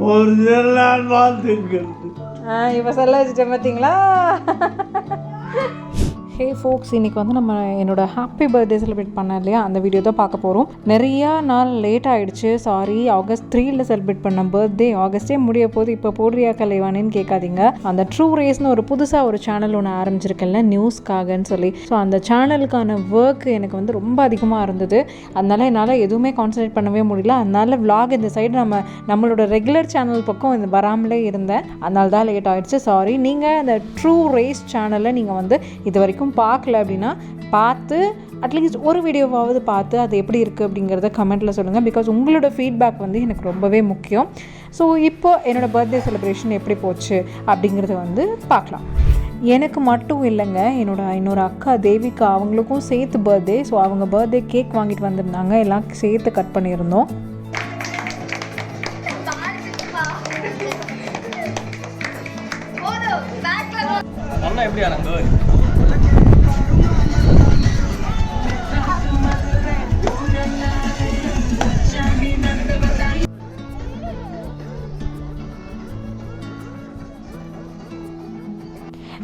Original பார்த்துக்கிறது. இப்போ சொல்ல வச்சுட்டேன் பார்த்தீங்களா? ஹே ஃபோக்ஸ், இன்றைக்கி வந்து நம்ம என்னோடய ஹாப்பி பர்த்டே செலிப்ரேட் பண்ணேன் இல்லையா, அந்த வீடியோ தான் பார்க்க போகிறோம். நிறையா நாள் லேட் ஆகிடுச்சு, சாரி. August 3 செலிப்ரேட் பண்ண பர்த்டே ஆகஸ்ட்டே முடிய போது இப்போ போடுறியா கலைவானேன்னு கேட்காதீங்க. அந்த ட்ரூ ரேஸ்னு ஒரு புதுசாக ஒரு சேனல் ஒன்று ஆரம்பிச்சிருக்கேன்ல, நியூஸ்க்காகன்னு சொல்லி. ஸோ அந்த சேனலுக்கான ஒர்க் எனக்கு வந்து ரொம்ப அதிகமாக இருந்தது. அதனால் என்னால் எதுவுமே கான்சன்ட்ரேட் பண்ணவே முடியல. அதனால் vlog இந்த சைடு நம்மளோட ரெகுலர் சேனல் பக்கம் இந்த வராமலே இருந்தேன். அதனால தான் லேட் ஆகிடுச்சு, சாரி. நீங்கள் அந்த ட்ரூ ரேஸ் சேனலில் நீங்கள் வந்து இது வரைக்கும் பார்க்கல அப்படின்னா பார்த்து அட்லீஸ்ட் ஒரு வீடியோவாவது பார்த்து அது எப்படி இருக்குது அப்படிங்கிறத கமெண்ட்டில் சொல்லுங்கள். பிகாஸ் உங்களோட ஃபீட்பேக் வந்து எனக்கு ரொம்பவே முக்கியம். ஸோ இப்போது என்னோடய பர்த்டே செலிப்ரேஷன் எப்படி போச்சு அப்படிங்கிறத வந்து பார்க்கலாம். எனக்கு மட்டும் இல்லைங்க, இன்னொரு அக்கா தேவிகா, அவங்களுக்கும் சேர்த்து பர்த்டே. ஸோ அவங்க பர்த்டே கேக் வாங்கிட்டு வந்திருந்தாங்க, எல்லாம் சேர்த்து கட் பண்ணியிருந்தோம். எப்படி ஆனங்க?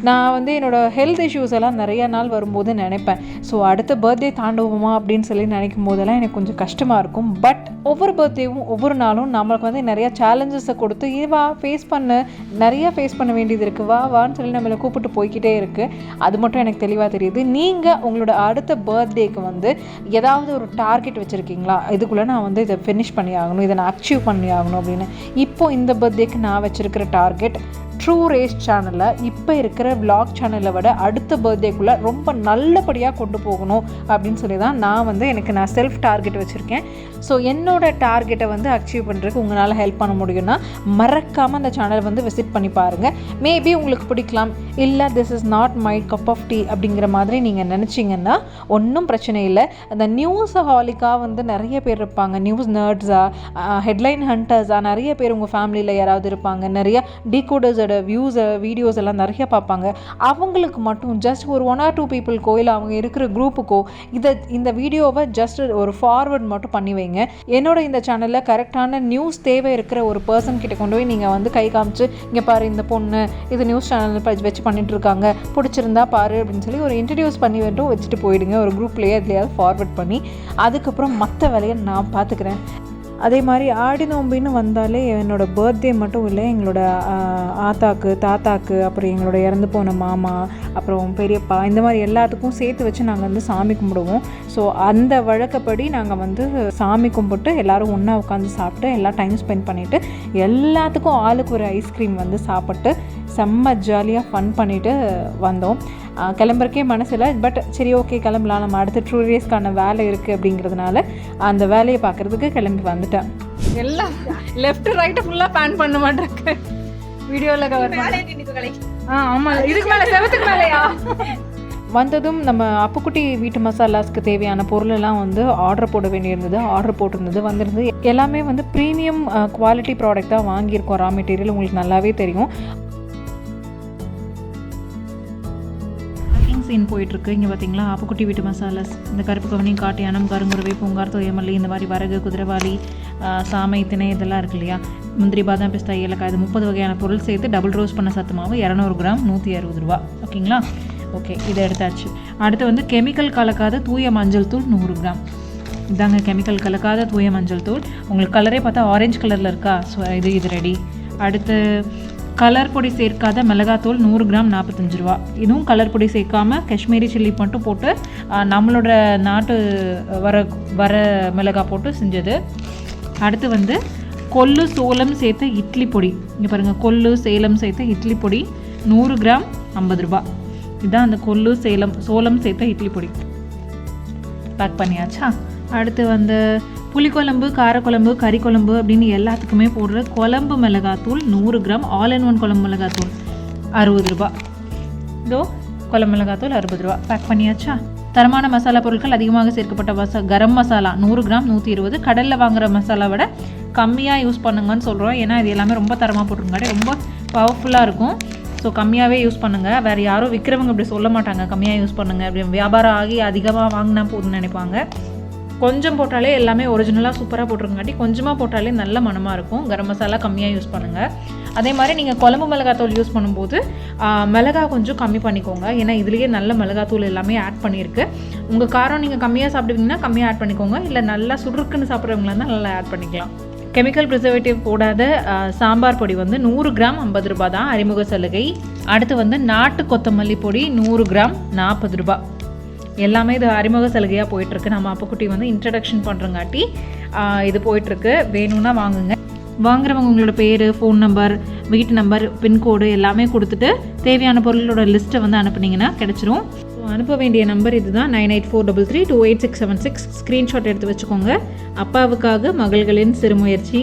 நான் வந்து என்னோடய ஹெல்த் இஷ்யூஸ் எல்லாம் நிறையா நாள் வரும்போது நினைப்பேன். ஸோ அடுத்த பர்த்டே தாண்டுவோமா அப்படின்னு சொல்லி நினைக்கும் போதெல்லாம் எனக்கு கொஞ்சம் கஷ்டமாக இருக்கும். பட் ஒவ்வொரு பர்த்டேவும் ஒவ்வொரு நாளும் நம்மளுக்கு வந்து நிறையா சேலஞ்சஸை கொடுத்து வா ஃபேஸ் பண்ண வேண்டியது இருக்குது, வான்னு சொல்லி நம்மளை கூப்பிட்டு போய்கிட்டே இருக்குது. அது மட்டும் எனக்கு தெளிவாக தெரியுது. நீங்கள் உங்களோட அடுத்த பர்த்டேக்கு வந்து ஏதாவது ஒரு டார்கெட் வச்சுருக்கீங்களா? இதுக்குள்ளே நான் வந்து இதை ஃபினிஷ் பண்ணி ஆகணும், இதை நான் அச்சீவ் பண்ணி ஆகணும் அப்படின்னு. இப்போது இந்த பர்த்டேக்கு நான் வச்சுருக்கிற டார்கெட் ட்ரூ ரேஸ் சேனலில் இப்போ இருக்கிற விளாக் சேனலை விட அடுத்த பர்த்டேக்குள்ளே ரொம்ப நல்லபடியாக கொண்டு போகணும் அப்படின்னு சொல்லி தான் நான் செல்ஃப் டார்கெட் வச்சுருக்கேன். ஸோ என்னோடய டார்கெட்டை வந்து அச்சீவ் பண்ணுறதுக்கு உங்களால் ஹெல்ப் பண்ண முடியும்னா மறக்காமல் அந்த சேனலை வந்து விசிட் பண்ணி பாருங்கள். மேபி உங்களுக்கு பிடிக்கலாம், இல்லை this is not my cup of tea அப்படிங்கிற மாதிரி நீங்கள் நினச்சிங்கன்னா ஒன்றும் பிரச்சனை இல்லை. அந்த நியூஸ் ஹாலிக்காக வந்து நிறைய பேர் இருப்பாங்க, நியூஸ் நர்ட்ஸாக, ஹெட்லைன் ஹண்டர்ஸாக நிறைய பேர் உங்கள் ஃபேமிலியில் யாராவது இருப்பாங்க. நிறைய டீகோடர்ஸோட வீடியோஸ் எல்லாம் நிறைய பார்ப்பாங்க. அவங்களுக்கு மட்டும் ஜஸ்ட் ஒரு 1 or 2 பீப்புளுக்கோ இல்லை அவங்க இருக்கிற குரூப்புக்கோ இந்த வீடியோவை ஜஸ்ட் ஒரு ஃபார்வர்ட் மட்டும் பண்ணி வைங்க. என்னோட இந்த சேனலில் கரெக்டான நியூஸ் தேவை இருக்கிற ஒரு பர்சன் கிட்ட கொண்டு போய் நீங்கள் வந்து கை காமிச்சு, இங்கே பாரு இந்த பொண்ணு இது நியூஸ் சேனல் வச்சு பண்ணிட்டு இருக்காங்க, பிடிச்சிருந்தா பாரு அப்படின்னு சொல்லி ஒரு இன்ட்ரடியூஸ் பண்ணி மட்டும் வச்சுட்டு போயிடுங்க ஒரு குரூப்லேயே. அதுலையாவது ஃபார்வர்ட் பண்ணி அதுக்கப்புறம் மற்ற வேலையை நான் பார்த்துக்கிறேன். அதே மாதிரி ஆடி நோம்பின்னு வந்தாலே என்னோடய பர்த்டே மட்டும் இல்லை, எங்களோட ஆத்தாக்கு, தாத்தாக்கு, அப்புறம் எங்களோட இறந்து போன மாமா, அப்புறம் பெரியப்பா, இந்த மாதிரி எல்லாத்துக்கும் சேர்த்து வச்சு நாங்கள் வந்து சாமி கும்பிடுவோம். ஸோ அந்த வழக்கப்படி நாங்கள் வந்து சாமி கும்பிட்டு எல்லோரும் ஒன்றா உட்காந்து சாப்பிட்டு எல்லாம் டைம் ஸ்பெண்ட் பண்ணிவிட்டு எல்லாத்துக்கும் ஆளுக்கு ஒரு ஐஸ்கிரீம் வந்து சாப்பிட்டு செம்ம ஜாலியாக ஃபன் பண்ணிவிட்டு வந்தோம். கிளம்புறக்கே மனசில்லை, பட் சரி ஓகே கிளம்பலாம், நம்ம அடுத்த ட்ரூ ரேஸ்க்கான வேலை இருக்குது அப்படிங்கிறதுனால அந்த வேலையை பார்க்குறதுக்கு கிளம்பி வந்துட்டேன். எல்லாம் லெஃப்ட் ரைட்டு ஃபுல்லாக பேன் பண்ண மாட்டேருக்கு வீடியோவில் கவர் ஆமாம். இதுக்கு மேலே செவத்துக்கு மேலேயா? வந்ததும் நம்ம அப்புக்குட்டி வீட்டு மசாலாஸ்க்கு தேவையான பொருளெல்லாம் வந்து ஆர்டர் போட வேண்டியிருந்தது. ஆர்டர் போட்டிருந்தது வந்திருந்து. எல்லாமே வந்து ப்ரீமியம் குவாலிட்டி ப்ராடக்ட் தான் வாங்கியிருக்கோம். ரா மெட்டீரியல் உங்களுக்கு நல்லாவே தெரியும். சீன் போயிட்டுருக்கு. இங்கே பார்த்தீங்களா அப்புக்குட்டி வீட்டு மசாலாஸ், இந்த கருப்பு கவனி, காட்டியானம், கருங்குருவை, பூங்கார், தோயமல்லி, இந்த மாதிரி வரகு, குதிரைவாளி, சாமை, திணை இதெல்லாம் இருக்கு இல்லையா, முந்திரி, பாதாம், பிஸ்தா, ஏலக்காய், இது 30 வகையான பொருள் சேர்த்து டபுள் ரோஸ்ட் பண்ண சத்து மாவு 200 கிராம் 160 ரூபா. ஓகேங்களா? ஓகே, இதை எடுத்தாச்சு. அடுத்து வந்து கெமிக்கல் கலக்காத தூய மஞ்சள் தூள் 100 கிராம். இதாங்க கெமிக்கல் கலக்காத தூய மஞ்சள் தூள். உங்களுக்கு கலரே பார்த்தா ஆரஞ்சு கலரில் இருக்கா? ஸோ இது ரெடி. அடுத்து கலர் பொடி சேர்க்காத மிளகாத்தூள் 100 கிராம் 45 ரூபா. இதுவும் கலர் பொடி சேர்க்காமல் காஷ்மீரி சில்லி மட்டும் போட்டு நம்மளோட நாட்டு வர மிளகா போட்டு செஞ்சது. அடுத்து வந்து கொள்ளு சோளம் சேர்த்த இட்லி பொடி. இங்கே பாருங்கள், கொள்ளு சேலம் சேர்த்த இட்லி பொடி 100 கிராம் 50 ரூபா. இதுதான் அந்த கொள்ளு சோளம் சேர்த்த இட்லி பொடி. பேக் பண்ணியாச்சா? அடுத்து வந்து புளிக்குழம்பு, காரக்குழம்பு, கறி குழம்பு அப்படின்னு எல்லாத்துக்குமே போடுற குழம்பு மிளகாத்தூள் 100 கிராம் ஆல் இன் ஒன் குழம்பு மிளகாத்தூள் 60 ரூபா. இதோ குழம்பு மிளகாத்தூள் 60 ரூபா. பேக் பண்ணியாச்சா? தரமான மசாலா பொருட்கள் அதிகமாக சேர்க்கப்பட்ட கரம் மசாலா 100 கிராம் 120. கடலில் வாங்குகிற மசாலா விட கம்மியாக யூஸ் பண்ணுங்கன்னு சொல்கிறோம். ஏன்னா இது எல்லாமே ரொம்ப தரமாக போட்டிருக்காங்க, ரொம்ப பவர்ஃபுல்லாக இருக்கும். ஸோ கம்மியாகவே யூஸ் பண்ணுங்கள். வேறு யாரும் விற்கிறவங்க இப்படி சொல்ல மாட்டாங்க, கம்மியாக யூஸ் பண்ணுங்கள் அப்படி. வியாபாரம் ஆகி அதிகமாக வாங்கினா போதுன்னு நினைப்பாங்க. கொஞ்சம் போட்டாலே எல்லாமே ஒரிஜினலாக சூப்பராக போட்டிருக்காட்டி கொஞ்சமாக போட்டாலே நல்ல மணமாக இருக்கும். கரம் மசாலா கம்மியாக யூஸ் பண்ணுங்கள். அதே மாதிரி நீங்கள் குழம்பு மிளகாத்தூள் யூஸ் பண்ணும்போது மிளகா கொஞ்சம் கம்மி பண்ணிக்கோங்க. ஏன்னா இதுலேயே நல்ல மிளகாத்தூள் எல்லாமே ஆட் பண்ணியிருக்கு. உங்கள் காரம் நீங்கள் கம்மியாக சாப்பிடுவீங்கன்னா கம்மியாக ஆட் பண்ணிக்கோங்க. இல்லை நல்லா சுருக்குன்னு சாப்பிட்றவங்களா இருந்தால் நல்லா ஆட் பண்ணிக்கலாம். கெமிக்கல் ப்ரிசர்வேட்டிவ் போடாத சாம்பார் பொடி வந்து 100 கிராம் 50 ரூபா தான் அறிமுக சலுகை. அடுத்து வந்து நாட்டு கொத்தமல்லி பொடி 100 கிராம் 40 ரூபா. எல்லாமே இது அறிமுக சலுகையாக போயிட்டுருக்கு. நம்ம அப்புக்குட்டி வந்து இன்ட்ரடக்ஷன் பண்ணுறங்காட்டி இது போயிட்டுருக்கு. வேணும்னா வாங்குங்க. வாங்குறவங்க உங்களோட பேர், ஃபோன் நம்பர், வீட்டு நம்பர், பின்கோடு எல்லாமே கொடுத்துட்டு தேவையான பொருளோட லிஸ்ட்டை வந்து அனுப்புனீங்கன்னா கிடச்சிரும். அனுப்ப வேண்டிய நம்பர் இதுதான் 984033286676. ஸ்க்ரீன்ஷாட் எடுத்து வச்சுக்கோங்க. அப்பாவுக்காக மகள்களின் சிறுமுயற்சி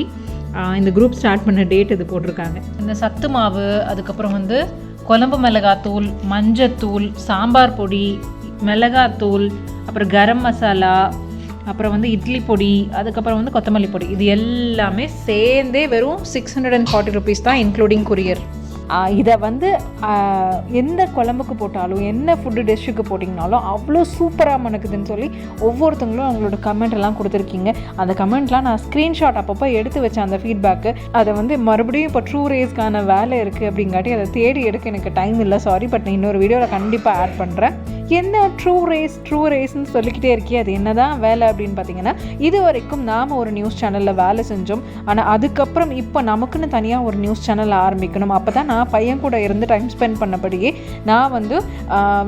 இந்த குரூப் ஸ்டார்ட் பண்ண டேட் இது போட்டிருக்காங்க. இந்த சத்து மாவு, அதுக்கப்புறம் வந்து குழம்பு மிளகாத்தூள், மஞ்சத்தூள், சாம்பார் பொடி, மிளகாத்தூள், அப்புறம் கரம் மசாலா, அப்புறம் வந்து இட்லி பொடி, அதுக்கப்புறம் வந்து கொத்தமல்லி பொடி, இது எல்லாமே சேர்ந்தே வெறும் 640 ருபீஸ் தான் இன்க்ளூடிங் குரியர். இதை வந்து எந்த குழம்புக்கு போட்டாலும் என்ன ஃபுட்டு டிஷ்ஷுக்கு போட்டிங்கனாலும் அவ்வளோ சூப்பராக மணக்குதுன்னு சொல்லி ஒவ்வொருத்தங்களும் அவங்களோட கமெண்ட் எல்லாம் கொடுத்துருக்கீங்க. அந்த கமெண்ட்லாம் நான் ஸ்க்ரீன்ஷாட் அப்பப்போ எடுத்து வச்சேன். அந்த ஃபீட்பேக்கு அதை வந்து மறுபடியும் இப்போ ட்ரூ ரேஸ்க்கான வேலை இருக்குது அப்படிங்காட்டி அதை தேடி எடுக்க எனக்கு டைம் இல்லை, சாரி. பட் நான் இன்னொரு வீடியோவில் கண்டிப்பாக ஆட் பண்ணுறேன். என்ன ட்ரூ ரேஸ்ன்னு சொல்லிக்கிட்டே இருக்கே, அது என்ன தான் வேலை அப்படின்னு பார்த்தீங்கன்னா, இது வரைக்கும் நாம் ஒரு நியூஸ் சேனலில் வேலை செஞ்சோம். ஆனால் அதுக்கப்புறம் இப்போ நமக்குன்னு தனியாக ஒரு நியூஸ் சேனல் ஆரம்பிக்கணும். அப்போ தான் நான் பையன் கூட இருந்து டைம் ஸ்பெண்ட் பண்ணபடியே நான் வந்து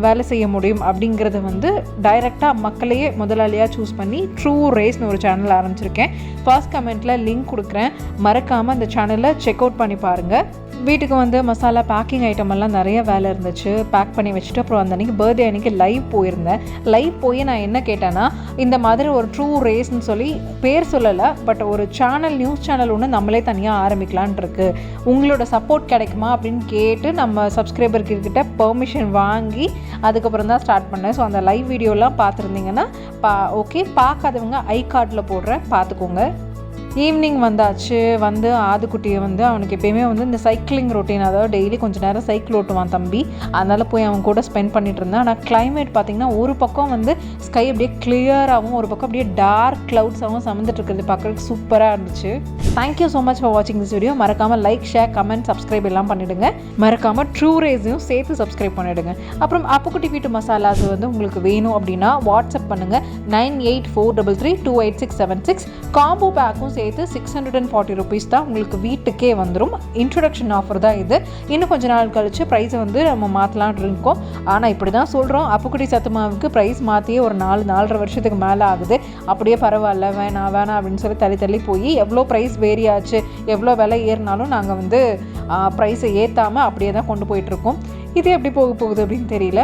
வேலை செய்ய முடியும். அப்படிங்கிறத வந்து டைரெக்டாக மக்களையே முதலாளியாக சூஸ் பண்ணி ட்ரூ ரேஸ்னு ஒரு சேனல் ஆரம்பிச்சிருக்கேன். ஃபர்ஸ்ட் கமெண்ட்டில் லிங்க் கொடுக்குறேன், மறக்காமல் அந்த சேனலை செக் அவுட் பண்ணி பாருங்கள். வீட்டுக்கு வந்து மசாலா பேக்கிங் ஐட்டம் எல்லாம் நிறைய வேலை இருந்துச்சு, பேக் பண்ணி வச்சுட்டு அப்புறம் அந்த அன்றைக்கி பர்த்டே அன்றைக்கி லைவ் போயிருந்தேன். லைவ் போய் நான் என்ன கேட்டேன்னா, இந்த மாதிரி ஒரு ட்ரூ ரேஸ்ன்னு சொல்லி பேர் சொல்லலை, பட் ஒரு சேனல், நியூஸ் சேனல் ஒன்று நம்மளே தனியாக ஆரம்பிக்கலான் இருக்கு, உங்களோட சப்போர்ட் கிடைக்குமா அப்படின்னு கேட்டு நம்ம சப்ஸ்கிரைபர்கிட்ட பெர்மிஷன் வாங்கி அதுக்கப்புறம் தான் ஸ்டார்ட் பண்ணேன். ஸோ அந்த லைவ் வீடியோலாம் பார்த்துருந்தீங்கன்னா ஓகே, பார்க்காதவங்க ஐ கார்டில் போடுறேன், பார்த்துக்கோங்க. ஈவினிங் வந்தாச்சு. வந்து ஆதுக்குட்டியை வந்து அவனுக்கு எப்பயுமே வந்து இந்த சைக்கிளிங் ரொட்டீன், அதாவது டெய்லி கொஞ்சம் நேரம் சைக்கிள் ஓட்டுவான் தம்பி, அதனால் போய் அவன் கூட ஸ்பெண்ட் பண்ணிட்டு இருந்தேன். ஆனால் கிளைமேட் பார்த்திங்கன்னா ஒரு பக்கம் வந்து ஸ்கை அப்படியே கிளியராகவும் ஒரு பக்கம் அப்படியே டார்க் க்ளவுட்ஸாகவும் சமந்துட்டு இருக்கிறது பார்க்குறதுக்கு சூப்பராக இருந்துச்சு. தேங்க்யூ ஸோ மச் ஃபார் வாட்சிங் திஸ் வீடியோ. மறக்காமல் லைக், ஷேர், கமெண்ட், சப்ஸ்கிரைப் எல்லாம் பண்ணிவிடுங்க. மறக்காமல் ட்ரூ ரேஸையும் சேர்த்து சப்ஸ்கிரைப் பண்ணிவிடுங்க. அப்புறம் அப்புக்குட்டி வீட்டு மசாலாஸ் வந்து உங்களுக்கு வேணும் அப்படின்னா வாட்ஸ்அப் பண்ணுங்கள் 9843328676. காம்போ பேக்கும் சேர்த்து 640 ருபீஸ் தான் உங்களுக்கு வீட்டுக்கே வந்துடும். இன்ட்ரொடக்ஷன் ஆஃபர் தான் இது. இன்னும் கொஞ்ச நாள் கழிச்சு ப்ரைஸை வந்து நம்ம மாற்றலான் இருக்கோம். ஆனால் இப்படி தான் சொல்கிறோம், அப்புக்குட்டி சத்து மாவுக்கு ப்ரைஸ் மாற்றியே ஒரு 4-4.5 வருஷத்துக்கு மேலே ஆகுது. அப்படியே பரவாயில்ல, வேணாம் அப்படின்னு சொல்லி தள்ளி போய் எவ்வளோ ப்ரைஸ் வேரி ஆச்சு, எவ்வளோ விலை ஏறினாலும் நாங்கள் வந்து ப்ரைஸை ஏற்றாமல் அப்படியே தான் கொண்டு போயிட்டுருக்கோம். இது எப்படி போகுது அப்படின்னு தெரியல.